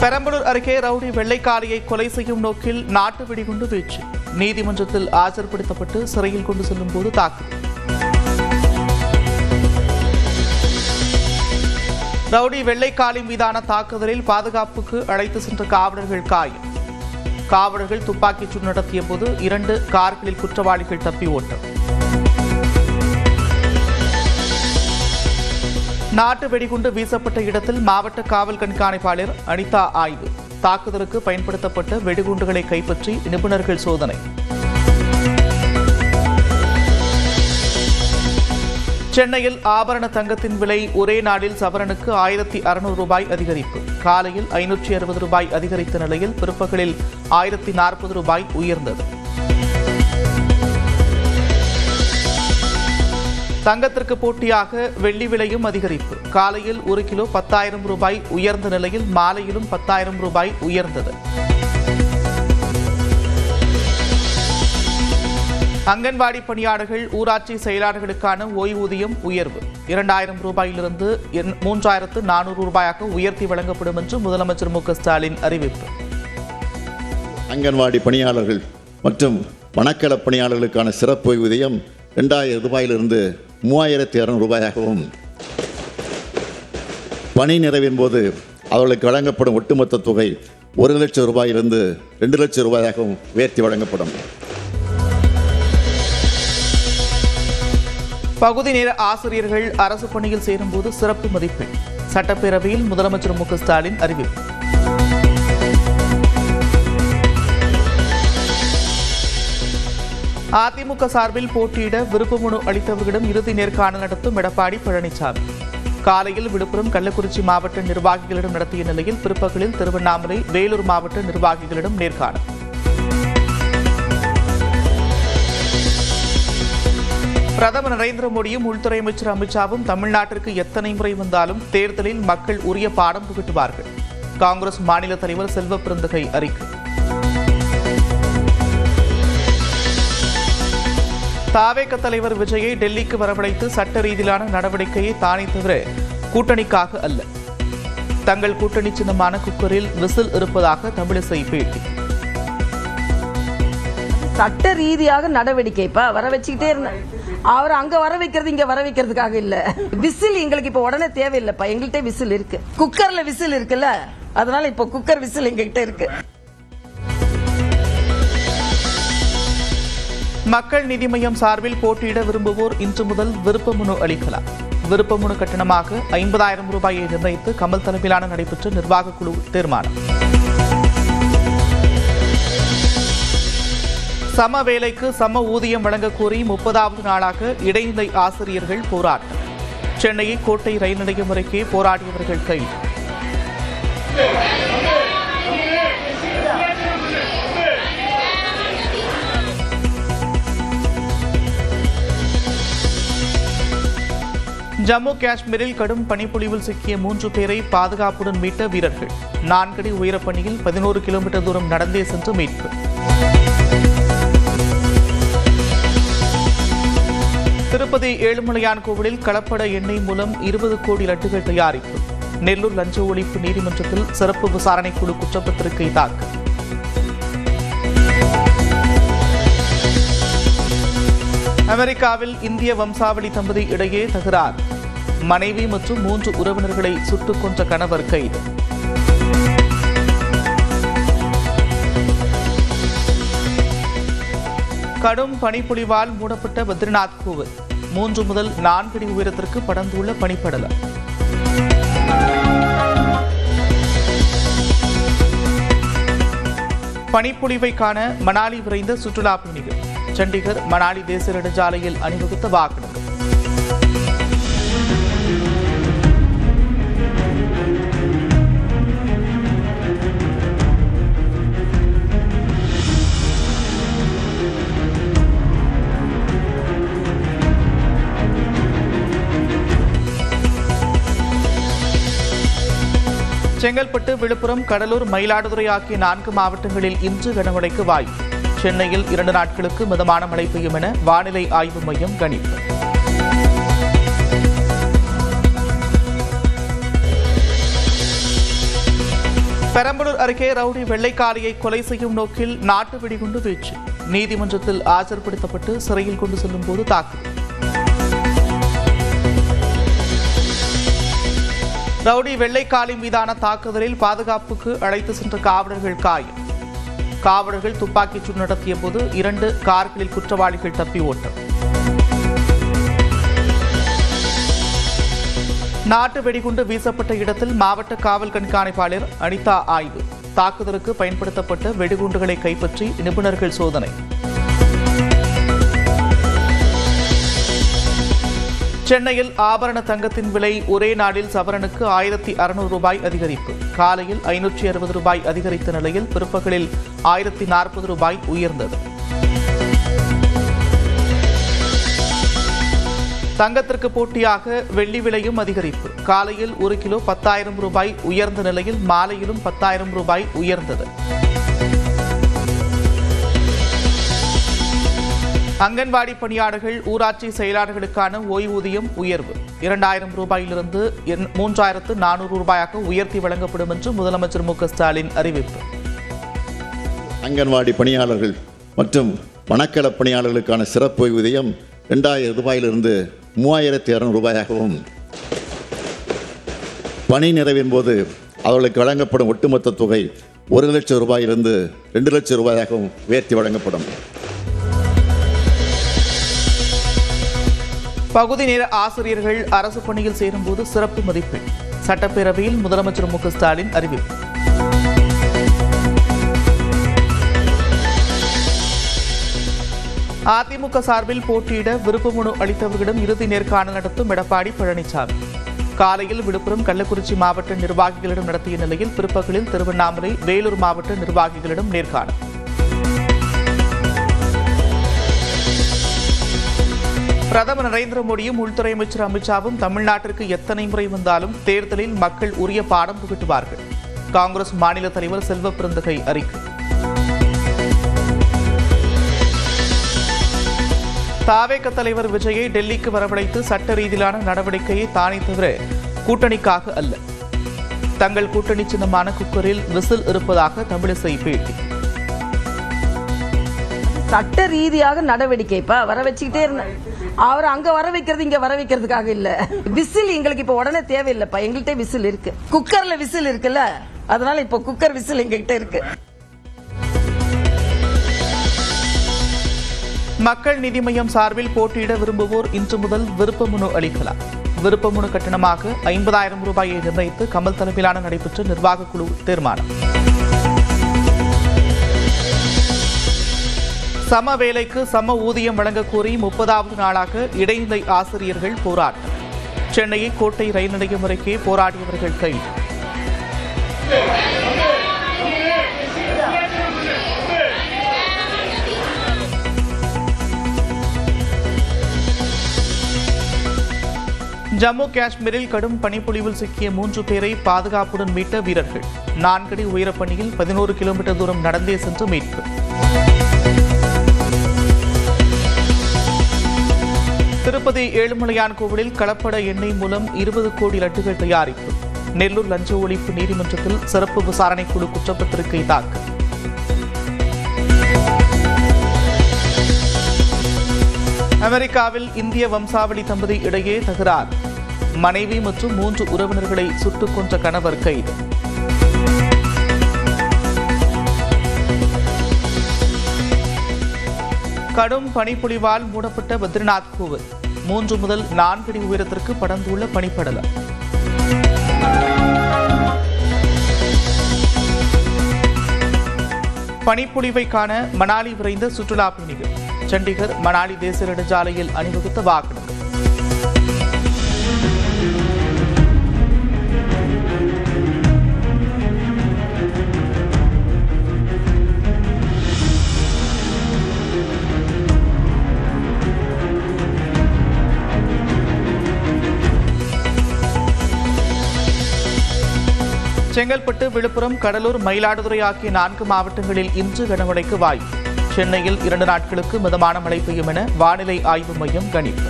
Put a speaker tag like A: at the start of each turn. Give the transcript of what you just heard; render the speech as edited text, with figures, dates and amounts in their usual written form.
A: பெரம்பலூர் அருகே ரவுடி வெள்ளைக்காரியை கொலை செய்யும் நோக்கில் நாட்டு வெடிகுண்டு வீச்சு. நீதிமன்றத்தில் ஆஜர்படுத்தப்பட்டு சிறையில் கொண்டு செல்லும் போது தாக்குதல். ரவுடி வெள்ளைக்காரி மீதான தாக்குதலில் பாதுகாப்புக்கு அழைத்து சென்ற காவலர்கள் காயம். காவலர்கள் துப்பாக்கிச் சூடு நடத்திய போது 2 கார்களில் குற்றவாளிகள் தப்பி ஓட்டம். நாட்டு வெடிகுண்டு வீசப்பட்ட இடத்தில் மாவட்ட காவல் கண்காணிப்பாளர் அனிதா ஆய்வு. தாக்குதலுக்கு பயன்படுத்தப்பட்ட வெடிகுண்டுகளை கைப்பற்றி நிபுணர்கள் சோதனை. சென்னையில் ஆபரண தங்கத்தின் விலை ஒரே நாளில் சவரனுக்கு 1600 ரூபாய் அதிகரிப்பு. காலையில் 560 ரூபாய் அதிகரித்த நிலையில் பிற்பகலில் 1040 ரூபாய் உயர்ந்தது. தங்கத்திற்கு போட்டியாக வெள்ளி விலையும் அதிகரிப்பு. காலையில் 1 கிலோ 10,000 ரூபாய் உயர்ந்த நிலையில் மாலையிலும் 10,000 ரூபாய் உயர்ந்தது. அங்கன்வாடி பணியாளர்கள், ஊராட்சி செயலாளர்களுக்கான ஓய்வூதியம் உயர்வு 2,000 ரூபாயிலிருந்து 3,400 ரூபாயாக உயர்த்தி வழங்கப்படும் என்று முதலமைச்சர் மு க ஸ்டாலின் அறிவிப்பு.
B: அங்கன்வாடி பணியாளர்கள் மற்றும் வனக்கள பணியாளர்களுக்கான சிறப்பு ஓய்வூதியம் 2,000 ரூபாயிலிருந்து 3,200 ரூபாயாகவும், பணி நிறைவின் போது அவர்களுக்கு வழங்கப்படும் ஒட்டுமொத்த தொகை 1 லட்சம் ரூபாயிலிருந்து 2 லட்சம் ரூபாயாகவும் உயர்த்தி வழங்கப்படும்.
A: பகுதி நேர ஆசிரியர்கள் அரசு பணியில் சேரும்போது சிறப்பு மதிப்பெண். சட்டப்பேரவையில் முதலமைச்சர் மு க ஸ்டாலின் அறிவிப்பு. அதிமுக சார்பில் போட்டியிட விருப்பமனு அளித்தவர்களிடம் இறுதி நேர்காணல் நடத்தும் எடப்பாடி பழனிசாமி. காலையில் விழுப்புரம், கள்ளக்குறிச்சி மாவட்ட நிர்வாகிகளிடம் நடத்திய நிலையில் பிற்பகலில் திருவண்ணாமலை, வேலூர் மாவட்ட நிர்வாகிகளிடம் நேர்காணல். பிரதமர் நரேந்திர மோடியும் உள்துறை அமைச்சர் அமித்ஷாவும் தமிழ்நாட்டிற்கு எத்தனை முறை வந்தாலும் தேர்தலில் மக்கள் உரிய பாடம் புகட்டுவார்கள். காங்கிரஸ் மாநில தலைவர் செல்வ பெருந்தகை அறிக்கை. தாவேக தலைவர் விஜயை டெல்லிக்கு வரவழைத்து சட்ட ரீதியிலான நடவடிக்கையை தானே தவிர கூட்டணிக்காக அல்ல. தங்கள் கூட்டணி சின்னமான குக்கரில் விசில் இருப்பதாக தமிழிசை பேட்டி.
C: சட்ட ரீதியாக நடவடிக்கைப்பா வர வச்சுக்கிட்டே இருந்தேன். அவர் அங்க வர வைக்கிறது இங்க வர வைக்கிறதுக்காக இல்ல. விசில் எங்களுக்கு இப்ப உடனே தேவையில்லைப்பா. எங்கள்கிட்ட விசில் இருக்கு, குக்கர்ல விசில் இருக்குல்ல, அதனால இப்ப குக்கர் விசில் எங்ககிட்ட இருக்கு.
A: மக்கள் நீதி மய்யம் சார்பில் போட்டியிட விரும்புவோர் இன்று முதல் விருப்ப மனு அளிக்கலாம். விருப்ப மனு கட்டணமாக 50,000 ரூபாயை நிர்ணயித்து கமல் தலைமையிலான நடைபெற்ற நிர்வாக குழு தீர்மானம். சம வேலைக்கு சம ஊதியம் வழங்க கோரி 30வது நாளாக இடைநிலை ஆசிரியர்கள் போராட்டம். சென்னையை கோட்டை ரயில் நிலையம் அருகே போராடியவர்கள் கைது. ஜம்மு காஷ்மீரில் கடும் பனிப்பொழிவில் சிக்கிய 3 பேரை பாதுகாப்புடன் மீட்ட வீரர்கள். 4 அடி உயர பணியில் 11 கிலோமீட்டர் தூரம் நடந்தே சென்று மீட்பு. திருப்பதி ஏழுமலையான் கோவிலில் கலப்பட எண்ணெய் மூலம் 20 கோடி லட்டுகள் தயாரிப்பு. நெல்லூர் லஞ்ச ஒழிப்பு நீதிமன்றத்தில் சிறப்பு விசாரணை குழு குற்றப்பத்திரிகை தாக்கல். அமெரிக்காவில் இந்திய வம்சாவளி தம்பதி இடையே தகராறு. மனைவி மற்றும் 3 உறவினர்களை சுட்டுக் கொன்ற கணவர் கைது. கடும் பனிப்பொழிவால் மூடப்பட்ட பத்ரிநாத் கோவில். 3 முதல் 4 அடி உயரத்திற்கு படர்ந்துள்ள பனிப்படலம். பனிப்பொழிவை காண மணாலி விரைந்த சுற்றுலா பயணிகள். சண்டிகர் மணாலி தேசிய நெடுஞ்சாலையில் அணிவகுத்த வாகனங்கள். செங்கல்பட்டு, விழுப்புரம், கடலூர், மயிலாடுதுறை ஆகிய 4 மாவட்டங்களில் இன்று கனமழைக்கு வாய்ப்பு. சென்னையில் 2 நாட்களுக்கு மிதமான மழை பெய்யும் என வானிலை ஆய்வு மையம் கணிப்பு. பெரம்பலூர் அருகே ரவுடி வெள்ளைக்காளியை கொலை செய்யும் நோக்கில் நாட்டு வெடிகுண்டு வீச்சு. நீதிமன்றத்தில் ஆஜர்படுத்தப்பட்டு சிறையில் கொண்டு செல்லும் போது தாக்குதல். ரவுடி வெள்ளைக்காளி மீதான தாக்குதலில் பாதுகாப்புக்கு அழைத்து சென்ற காவலர்கள் காயம். காவலர்கள் துப்பாக்கிச் சூடு நடத்திய போது 2 கார்களில் குற்றவாளிகள் தப்பி ஓட்டம். நாட்டு வெடிகுண்டு வீசப்பட்ட இடத்தில் மாவட்ட காவல் கண்காணிப்பாளர் அனிதா ஆய்வு. தாக்குதலுக்கு பயன்படுத்தப்பட்ட வெடிகுண்டுகளை கைப்பற்றி நிபுணர்கள் சோதனை. சென்னையில் ஆபரண தங்கத்தின் விலை ஒரே நாளில் சவரனுக்கு 1600 ரூபாய் அதிகரிப்பு. காலையில் 560 ரூபாய் அதிகரித்த நிலையில் பிற்பகலில் 1040 ரூபாய் உயர்ந்தது. தங்கத்திற்கு போட்டியாக வெள்ளி விலையும் அதிகரிப்பு. காலையில் 1 கிலோ 10,000 ரூபாய் உயர்ந்த நிலையில் மாலையிலும் 10,000 ரூபாய் உயர்ந்தது. அங்கன்வாடி பணியாளர்கள், ஊராட்சி செயலாளர்களுக்கான ஓய்வூதியம் உயர்வு 2000 ரூபாயிலிருந்து 3400 ரூபாயாக உயர்த்தி வழங்கப்படும் என்று முதலமைச்சர் மு.க.ஸ்டாலின் அறிவிப்பு.
B: அங்கன்வாடி பணியாளர்கள் மற்றும் வனக்கள பணியாளர்களுக்கான சிறப்பு ஓய்வூதியம் 2000 ரூபாயிலிருந்து 3200 ரூபாயாகவும், பணி நிறைவின் போது அவர்களுக்கு வழங்கப்படும் ஒட்டுமொத்த தொகை 1 லட்சம் ரூபாயிலிருந்து 2 லட்சம் ரூபாயாகவும் உயர்த்தி வழங்கப்படும்.
A: பகுதி நேர ஆசிரியர்கள் அரசு பணியில் சேரும்போது சிறப்பு மதிப்பெண். சட்டப்பேரவையில் முதலமைச்சர் மு.க.ஸ்டாலின் அறிவிப்பு. அதிமுக சார்பில் போட்டியிட விருப்ப மனு அளித்தவர்களிடம் இறுதி நேர்காணல் நடத்தும் எடப்பாடி பழனிசாமி. காலையில் விழுப்புரம், கள்ளக்குறிச்சி மாவட்ட நிர்வாகிகளிடம் நடத்திய நிலையில் பிற்பகலில் திருவண்ணாமலை, வேலூர் மாவட்ட நிர்வாகிகளிடம் நேர்காணல். பிரதமர் நரேந்திர மோடியும் உள்துறை அமைச்சர் அமித்ஷாவும் தமிழ்நாட்டிற்கு எத்தனை முறை வந்தாலும் தேர்தலில் மக்கள் உரிய பாடம் புகட்டுவார்கள். காங்கிரஸ் மாநில தலைவர் செல்வ பெருந்தகை அறிக்கை. தாவேக தலைவர் விஜயை டெல்லிக்கு வரவழைத்து சட்ட ரீதியிலான நடவடிக்கையை தானே தவிர கூட்டணிக்காக அல்ல. தங்கள் கூட்டணி சின்னமான குக்கரில் விசில் இருப்பதாக தமிழிசை பேட்டி.
C: சட்ட ரீதியாக நடவடிக்கைப்பா வர வச்சுக்கிட்டே இருந்தேன். அவர் அங்க வர வைக்கிறது இங்க வர வைக்கிறதுக்காக இல்ல. விசில் எங்களுக்கு இப்ப உடனே தேவையில்லைப்பா. எங்கள்கிட்ட விசில் இருக்கு. குக்கர்ல விசில் இருக்குல்ல, அதனால இப்ப குக்கர் விசில் எங்ககிட்ட இருக்கு.
A: மக்கள் நீதி மய்யம் சார்பில் போட்டியிட விரும்புவோர் இன்று முதல் விருப்ப மனு அளிக்கலாம். விருப்ப மனு கட்டணமாக 50,000 ரூபாயை நிர்ணயித்து கமல் தலைமையிலான நடைபெற்ற நிர்வாக குழு தீர்மானம். சம வேலைக்கு சம ஊதியம் வழங்க கோரி 30வது நாளாக இடைநிலை ஆசிரியர்கள் போராட்டம். சென்னையை கோட்டை ரயில் நிலையம் அருகே போராடியவர்கள் கைது. ஜம்மு காஷ்மீரில் கடும் பனிப்பொழிவில் சிக்கிய 3 பேரை பாதுகாப்புடன் மீட்ட வீரர்கள். 4 அடி உயரப்பணியில் 11 கிலோமீட்டர் தூரம் நடந்தே சென்று மீட்பு. திருப்பதி ஏழுமலையான் கோவிலில் கலப்பட எண்ணெய் மூலம் 20 கோடி லட்டுகள் தயாரிப்பு. நெல்லூர் லஞ்ச ஒழிப்பு நீதிமன்றத்தில் சிறப்பு விசாரணை குழு குற்றப்பத்திரிகை தாக்கல். அமெரிக்காவில் இந்திய வம்சாவளி தம்பதி இடையே தகராறு. மனைவி மற்றும் 3 உறவினர்களை சுட்டுக் கொன்ற கணவர் கைது. கடும் பனிப்பொழிவால் மூடப்பட்ட பத்ரிநாத் கோவில். 3 முதல் 4 அடி உயரத்திற்கு படர்ந்துள்ள பனிப்படலம். பனிப்பொழிவை காண மணாலி விரைந்த சுற்றுலா பயணிகள். சண்டிகர் மணாலி தேசிய நெடுஞ்சாலையில் அணிவகுத்த வாகனங்கள். செங்கல்பட்டு, விழுப்புரம், கடலூர், மயிலாடுதுறை ஆகிய 4 மாவட்டங்களில் இன்று கனமழைக்கு வாய்ப்பு. சென்னையில் 2 நாட்களுக்கு மிதமான மழை பெய்யும் என வானிலை ஆய்வு மையம் கணிப்பு.